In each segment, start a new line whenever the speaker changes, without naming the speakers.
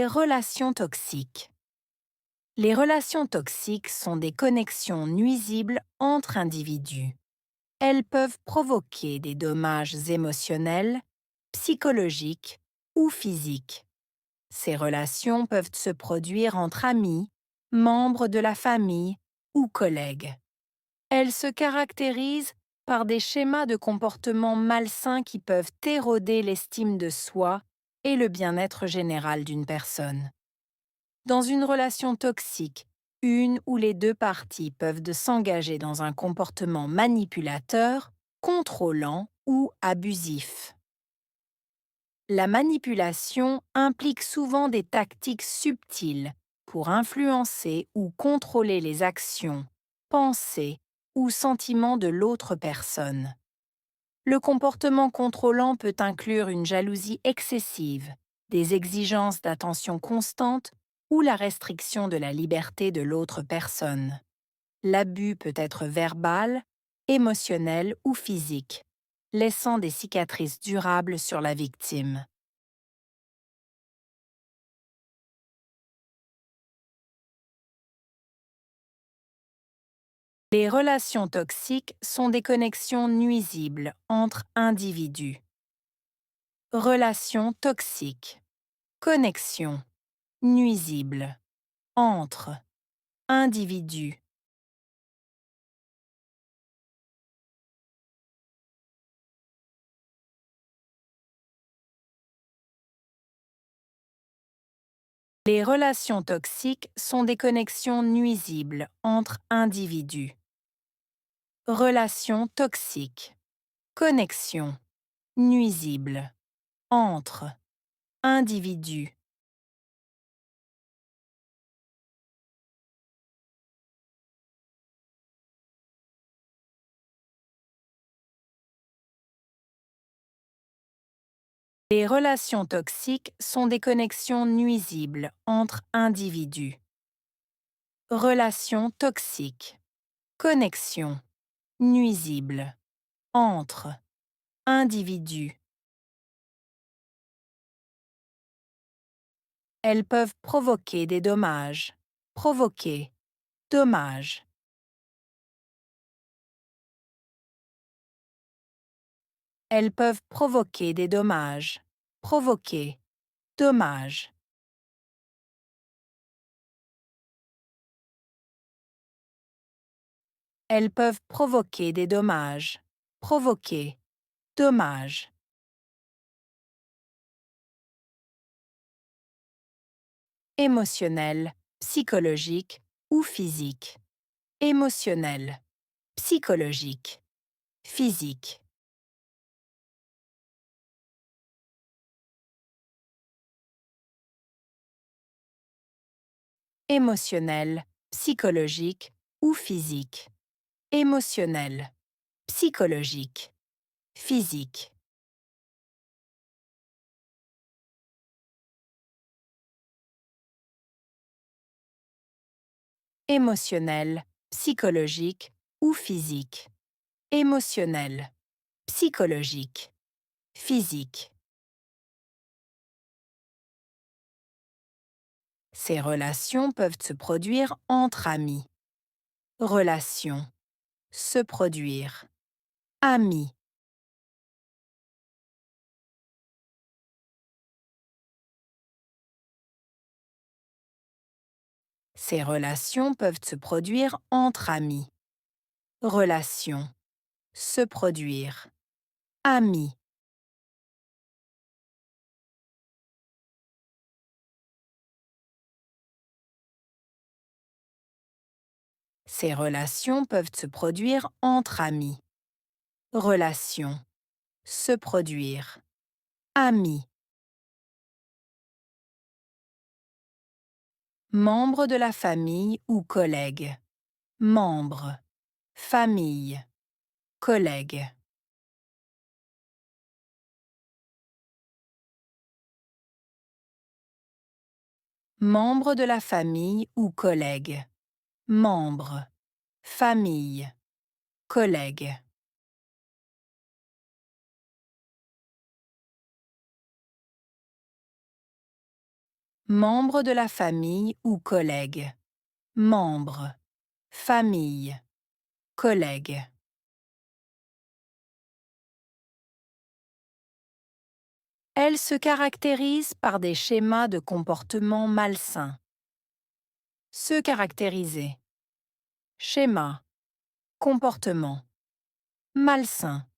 relations toxiques. Les relations toxiques sont des connexions nuisibles entre individus. Elles peuvent provoquer des dommages émotionnels, psychologiques ou physiques. Ces relations peuvent se produire entre amis, membres de la famille ou collègues. Elles se caractérisent par des schémas de comportement malsains qui peuvent éroder l'estime de soi et le bien-être général d'une personne. Dans une relation toxique, une ou les deux parties peuvent s'engager dans un comportement manipulateur, contrôlant ou abusif. La manipulation implique souvent des tactiques subtiles pour influencer ou contrôler les actions, pensées ou sentiments de l'autre personne. Le comportement contrôlant peut inclure une jalousie excessive, des exigences d'attention constante ou la restriction de la liberté de l'autre personne. L'abus peut être verbal, émotionnel ou physique, laissant des cicatrices durables sur la victime. Les relations toxiques sont des connexions nuisibles entre individus. Relations toxiques. Connexion. Nuisible. Entre. Individus. Les relations toxiques sont des connexions nuisibles entre individus. Relations toxiques. Connexion. Nuisible. Entre. Individus. Les relations toxiques sont des connexions nuisibles entre individus. Relations toxiques. Connexion. Nuisible. Entre. Individus. Elles peuvent provoquer des dommages. Provoquer. Dommages. Elles peuvent provoquer des dommages. Provoquer. Dommages. Elles peuvent provoquer des dommages. Provoquer. Dommages. Émotionnel, psychologique ou physique. Émotionnel, psychologique, physique. Émotionnel, psychologique ou physique. Émotionnel, psychologique, physique. Émotionnel, psychologique ou physique. Émotionnel, psychologique, physique. Ces relations peuvent se produire entre amis. Relations. Se produire. Amis. Ces relations peuvent se produire entre amis. Relations. Se produire. Amis. Ces relations peuvent se produire entre amis. Relations. Se produire. Amis. Membre de la famille ou collègue. Membre. Famille. Collègue. Membre de la famille ou collègue. Membre. Famille. Collègue. membre de la famille ou collègue. Membre, famille, collègue. Elle se caractérise par des schémas de comportement malsains. Se caractériser. Schéma, comportement, malsain.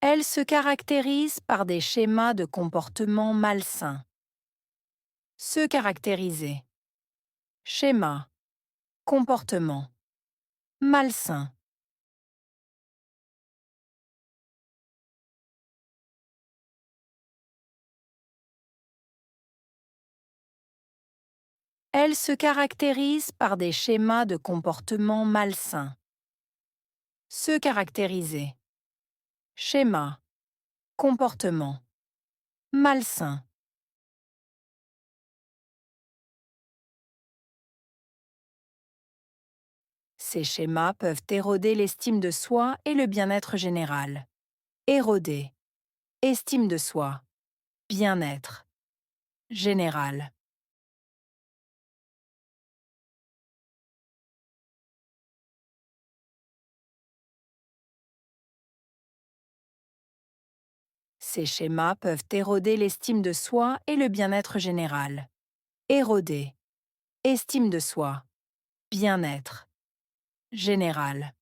Elle se caractérise par des schémas de comportement malsains. Se caractériser. Schéma, comportement, malsain. Elle se caractérise par des schémas de comportement malsains. Se caractériser. Schéma, comportement, malsain. Ces schémas peuvent éroder l'estime de soi et le bien-être général. Éroder. Estime de soi. Bien-être. Général. Ces schémas peuvent éroder l'estime de soi et le bien-être général. Éroder. Estime de soi. Bien-être. Général.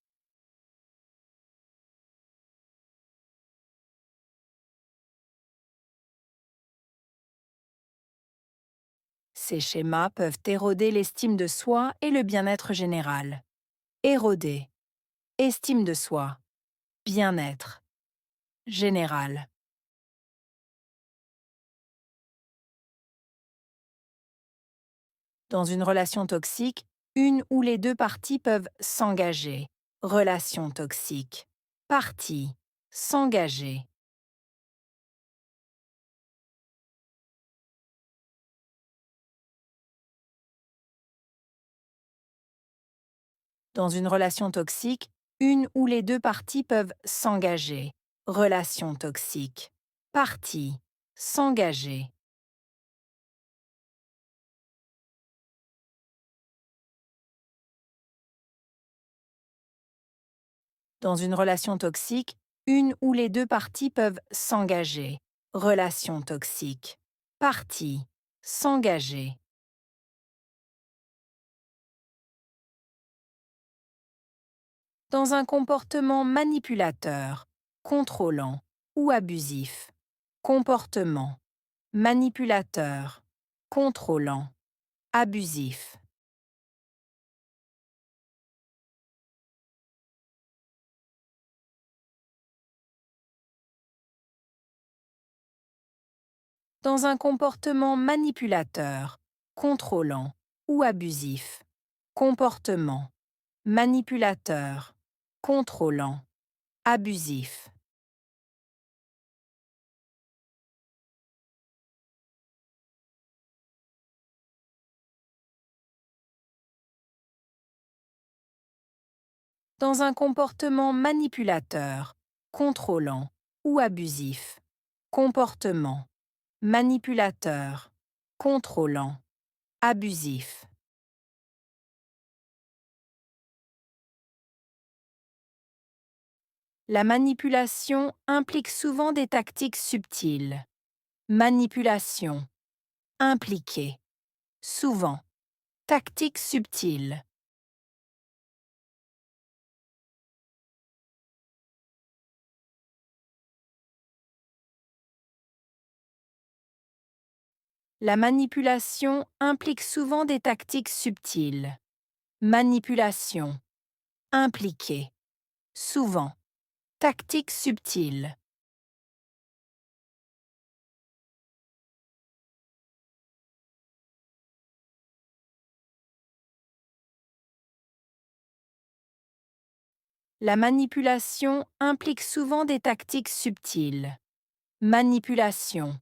Ces schémas peuvent éroder l'estime de soi et le bien-être général. Éroder. Estime de soi. Bien-être. Général. Dans une relation toxique, une ou les deux parties peuvent s'engager. Relation toxique. Partie. S'engager. Dans une relation toxique, une ou les deux parties peuvent s'engager. Relation toxique. Partie. S'engager. Dans une relation toxique, une ou les deux parties peuvent s'engager. Relation toxique. Partie. S'engager. Dans un comportement manipulateur, contrôlant ou abusif. Comportement. Manipulateur. Contrôlant. Abusif. Dans un comportement manipulateur, contrôlant ou abusif. Comportement. Manipulateur. Contrôlant. Abusif. Dans un comportement manipulateur, contrôlant ou abusif. Comportement. Manipulateur. Contrôlant. Abusif. La manipulation implique souvent des tactiques subtiles. Manipulation. Impliquer. Souvent. Tactique subtile. La manipulation implique souvent des tactiques subtiles. Manipulation. Impliquer. Souvent. Tactique subtile. La manipulation implique souvent des tactiques subtiles. Manipulation.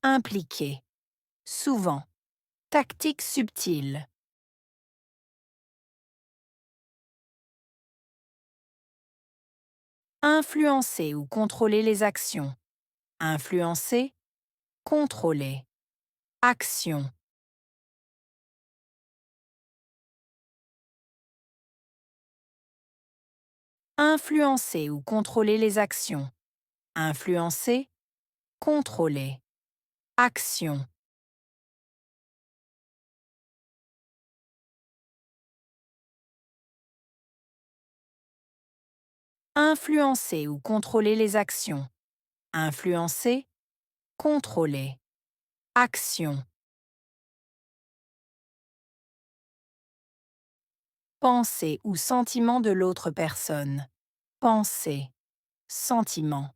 Impliquer. Souvent. Tactique subtile. Influencer ou contrôler les actions. Influencer, contrôler. Action. Influencer ou contrôler les actions. Influencer, contrôler. Action. Influencer ou contrôler les actions. Influencer, contrôler. Action. Pensée ou sentiment de l'autre personne. Pensée, sentiment.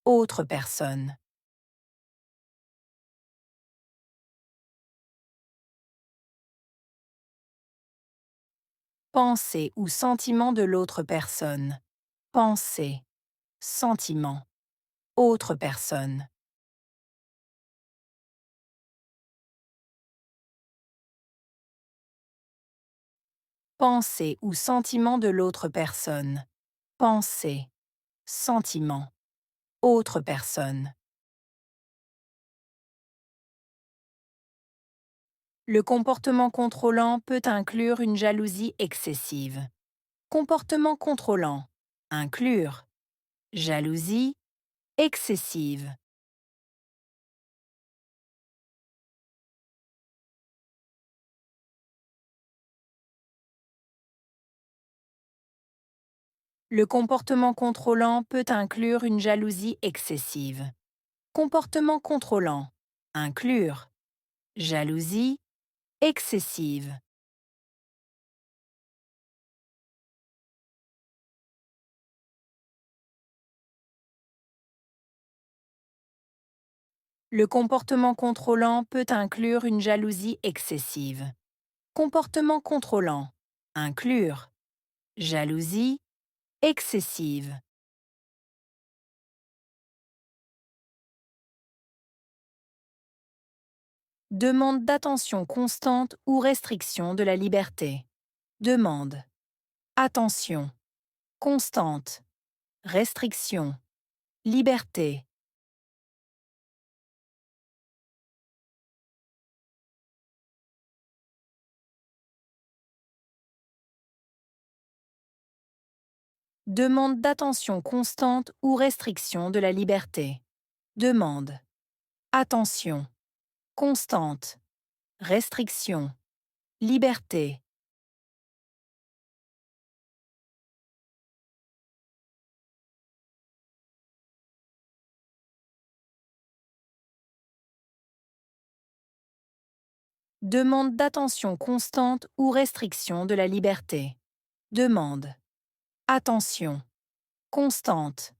Autre personne. Pensée ou sentiment de l'autre personne. Pensée, sentiment. Autre personne. Pensée ou sentiment de l'autre personne. Pensée, sentiment. Autre personne. Le comportement contrôlant peut inclure une jalousie excessive. Comportement contrôlant. Inclure. Jalousie excessive. Le comportement contrôlant peut inclure une jalousie excessive. Comportement contrôlant. Inclure. Jalousie excessive. Le comportement contrôlant peut inclure une jalousie excessive. Comportement contrôlant. Inclure. Jalousie excessive. Demande d'attention constante ou restriction de la liberté. Demande. Attention. Constante. Restriction. Liberté. Demande d'attention constante ou restriction de la liberté. Demande. Attention. Constante. Restriction. Liberté. Demande d'attention constante ou restriction de la liberté. Demande. Attention. Constante.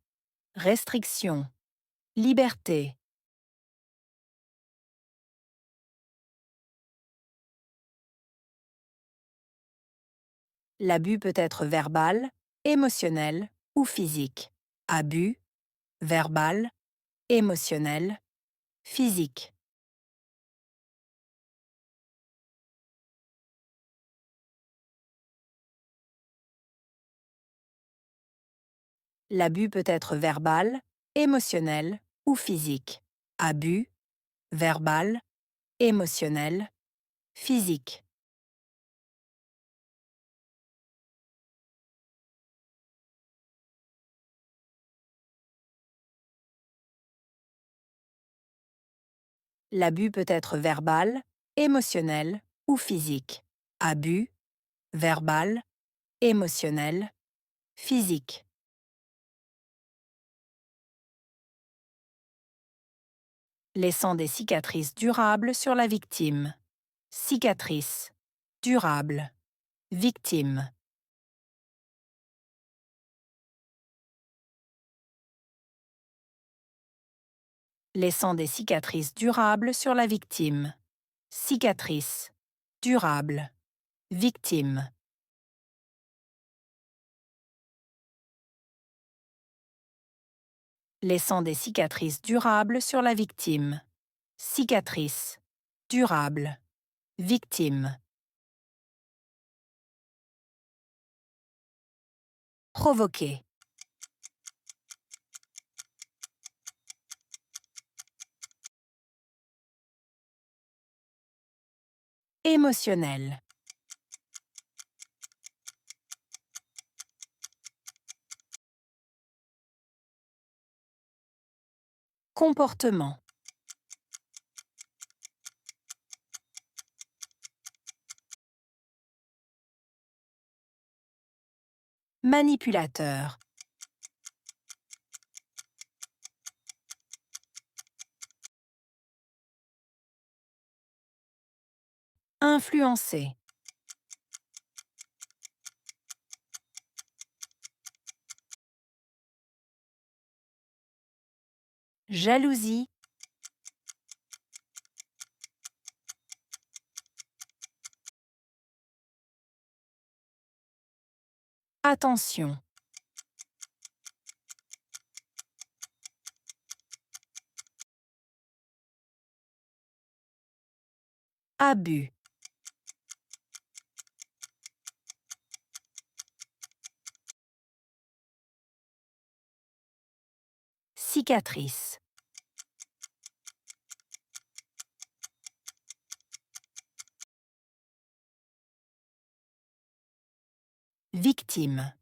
Restriction. Liberté. L'abus peut être verbal, émotionnel ou physique. Abus, verbal, émotionnel, physique. L'abus peut être verbal, émotionnel ou physique. Abus, verbal, émotionnel, physique. L'abus peut être verbal, émotionnel ou physique. Abus, verbal, émotionnel, physique. Laissant des cicatrices durables sur la victime. Cicatrices, durable, victime. Laissant des cicatrices durables sur la victime. Cicatrices, durable, victime. Laissant des cicatrices durables sur la victime. Cicatrices, durable, victime. Provoquer. Émotionnel. Comportement. Manipulateur. Influencer. Jalousie. Attention. Abus. Cicatrice. Victime.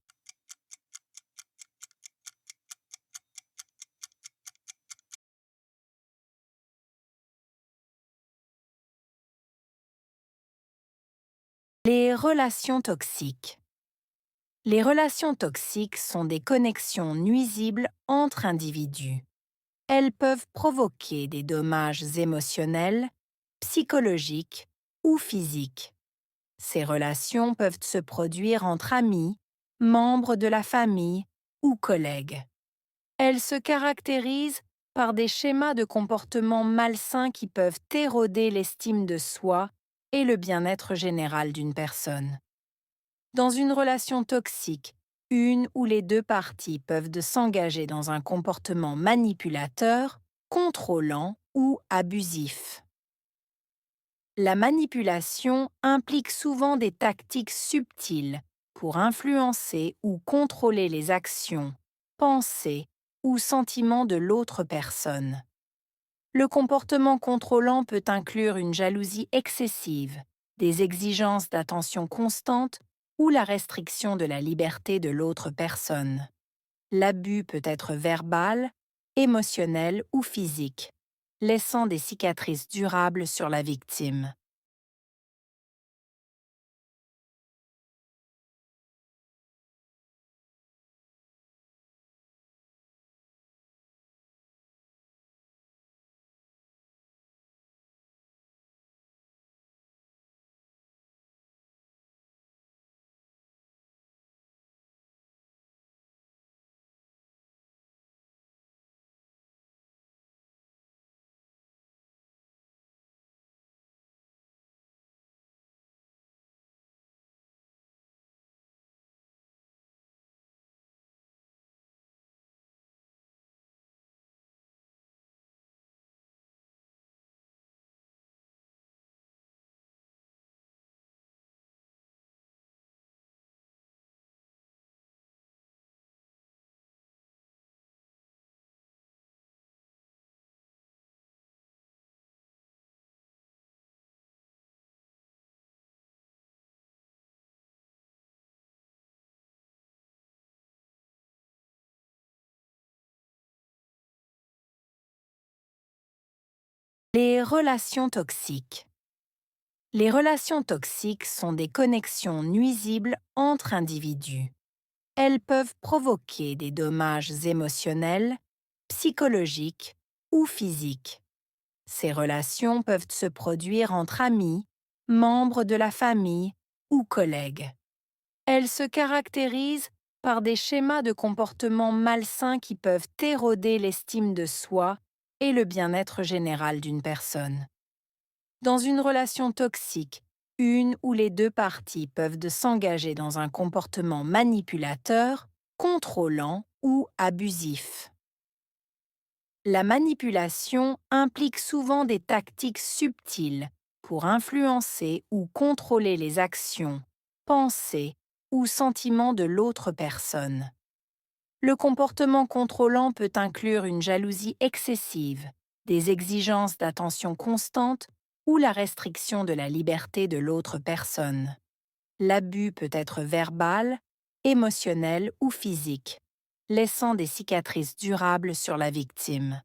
Les relations toxiques. Les relations toxiques sont des connexions nuisibles entre individus. Elles peuvent provoquer des dommages émotionnels, psychologiques ou physiques. Ces relations peuvent se produire entre amis, membres de la famille ou collègues. Elles se caractérisent par des schémas de comportement malsains qui peuvent éroder l'estime de soi et le bien-être général d'une personne. Dans une relation toxique, une ou les deux parties peuvent s'engager dans un comportement manipulateur, contrôlant ou abusif. La manipulation implique souvent des tactiques subtiles pour influencer ou contrôler les actions, pensées ou sentiments de l'autre personne. Le comportement contrôlant peut inclure une jalousie excessive, des exigences d'attention constante ou la restriction de la liberté de l'autre personne. L'abus peut être verbal, émotionnel ou physique, laissant des cicatrices durables sur la victime. Les relations toxiques. Les relations toxiques sont des connexions nuisibles entre individus. Elles peuvent provoquer des dommages émotionnels, psychologiques ou physiques. Ces relations peuvent se produire entre amis, membres de la famille ou collègues. Elles se caractérisent par des schémas de comportement malsains qui peuvent éroder l'estime de soi et le bien-être général d'une personne. Dans une relation toxique, une ou les deux parties peuvent s'engager dans un comportement manipulateur, contrôlant ou abusif. La manipulation implique souvent des tactiques subtiles pour influencer ou contrôler les actions, pensées ou sentiments de l'autre personne. Le comportement contrôlant peut inclure une jalousie excessive, des exigences d'attention constante ou la restriction de la liberté de l'autre personne. L'abus peut être verbal, émotionnel ou physique, laissant des cicatrices durables sur la victime.